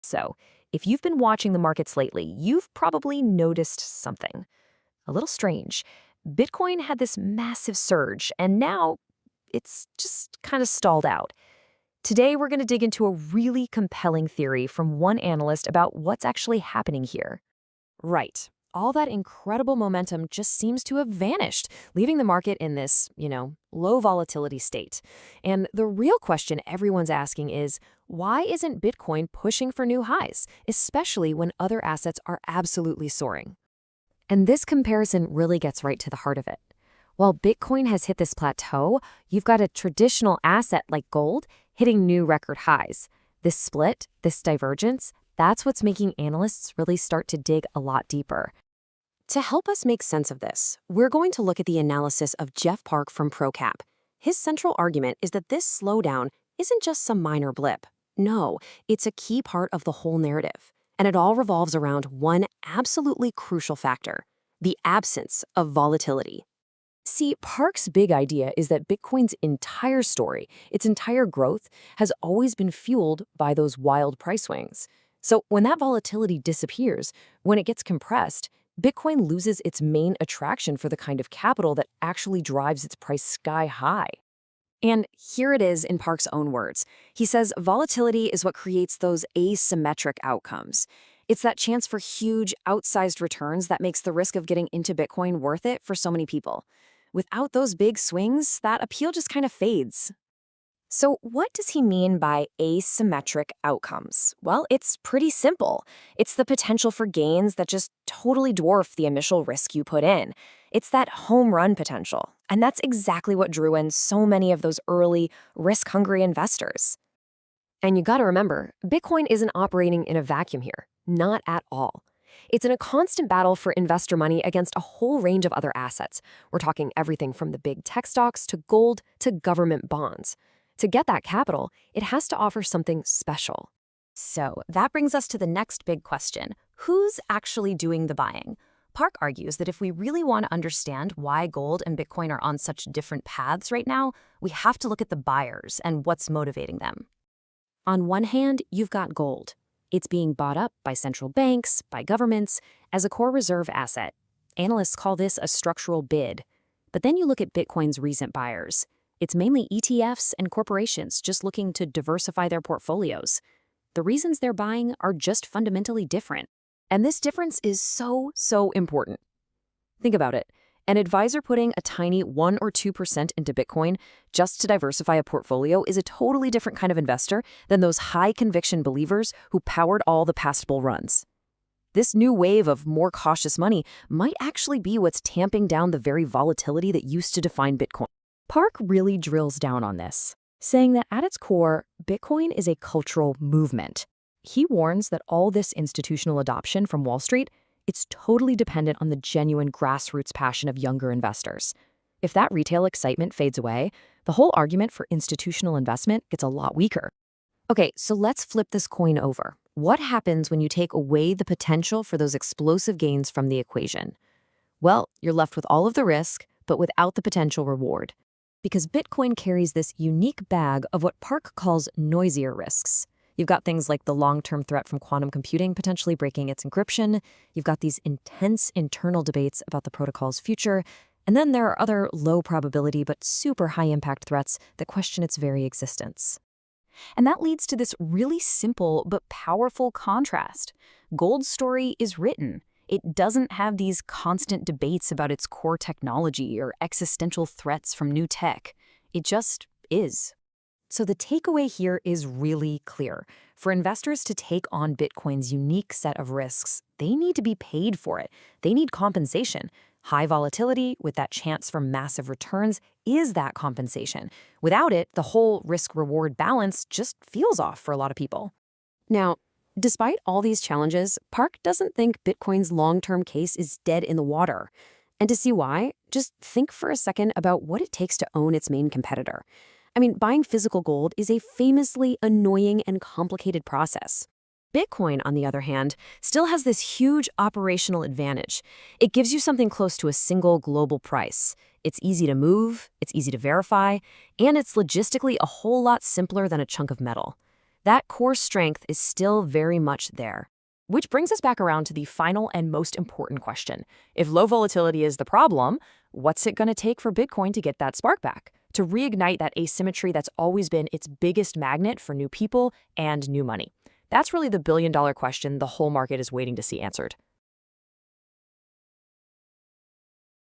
So, if you've been watching the markets lately, you've probably noticed something a little strange. Bitcoin had this massive surge, and now it's just kind of stalled out. Today, we're going to dig into a really compelling theory from one analyst about what's actually happening here. Right. All that incredible momentum just seems to have vanished, leaving the market in this, low volatility state. And the real question everyone's asking is, why isn't Bitcoin pushing for new highs, especially when other assets are absolutely soaring? And this comparison really gets right to the heart of it. While Bitcoin has hit this plateau, you've got a traditional asset like gold hitting new record highs. This split, this divergence, that's what's making analysts really start to dig a lot deeper. To help us make sense of this, we're going to look at the analysis of Jeff Park from ProCap. His central argument is that this slowdown isn't just some minor blip. No, it's a key part of the whole narrative. And it all revolves around one absolutely crucial factor: the absence of volatility. See, Park's big idea is that Bitcoin's entire story, its entire growth, has always been fueled by those wild price swings. So when that volatility disappears, when it gets compressed, Bitcoin loses its main attraction for the kind of capital that actually drives its price sky high. And here it is in Park's own words. He says volatility is what creates those asymmetric outcomes. It's that chance for huge, outsized returns that makes the risk of getting into Bitcoin worth it for so many people. Without those big swings, that appeal just kind of fades. So, what does he mean by asymmetric outcomes? Well, it's pretty simple. It's the potential for gains that just totally dwarf the initial risk you put in. It's that home run potential. And that's exactly what drew in so many of those early, risk hungry investors. And you gotta remember, Bitcoin isn't operating in a vacuum here. Not at all. It's in a constant battle for investor money against a whole range of other assets. We're talking everything from the big tech stocks to gold to government bonds. To get that capital, it has to offer something special. So that brings us to the next big question. Who's actually doing the buying? Park argues that if we really want to understand why gold and Bitcoin are on such different paths right now, we have to look at the buyers and what's motivating them. On one hand, you've got gold. It's being bought up by central banks, by governments, as a core reserve asset. Analysts call this a structural bid. But then you look at Bitcoin's recent buyers. It's mainly ETFs and corporations just looking to diversify their portfolios. The reasons they're buying are just fundamentally different. And this difference is so important. Think about it. An advisor putting a tiny 1 or 2% into Bitcoin just to diversify a portfolio is a totally different kind of investor than those high-conviction believers who powered all the past bull runs. This new wave of more cautious money might actually be what's tamping down the very volatility that used to define Bitcoin. Park really drills down on this, saying that at its core, Bitcoin is a cultural movement. He warns that all this institutional adoption from Wall Street, it's totally dependent on the genuine grassroots passion of younger investors. If that retail excitement fades away, the whole argument for institutional investment gets a lot weaker. Okay, so let's flip this coin over. What happens when you take away the potential for those explosive gains from the equation? Well, you're left with all of the risk, but without the potential reward. Because Bitcoin carries this unique bag of what Park calls noisier risks. You've got things like the long-term threat from quantum computing potentially breaking its encryption. You've got these intense internal debates about the protocol's future. And then there are other low-probability but super high-impact threats that question its very existence. And that leads to this really simple but powerful contrast. Gold's story is written. It doesn't have these constant debates about its core technology or existential threats from new tech. It just is. So the takeaway here is really clear. For investors to take on Bitcoin's unique set of risks, they need to be paid for it. They need compensation. High volatility with that chance for massive returns is that compensation. Without it, the whole risk-reward balance just feels off for a lot of people. Now, despite all these challenges, Park doesn't think Bitcoin's long-term case is dead in the water. And to see why, just think for a second about what it takes to own its main competitor. I mean, buying physical gold is a famously annoying and complicated process. Bitcoin, on the other hand, still has this huge operational advantage. It gives you something close to a single global price. It's easy to move, it's easy to verify, and it's logistically a whole lot simpler than a chunk of metal. That core strength is still very much there. Which brings us back around to the final and most important question. If low volatility is the problem, what's it going to take for Bitcoin to get that spark back? To reignite that asymmetry that's always been its biggest magnet for new people and new money? That's really the billion-dollar question the whole market is waiting to see answered.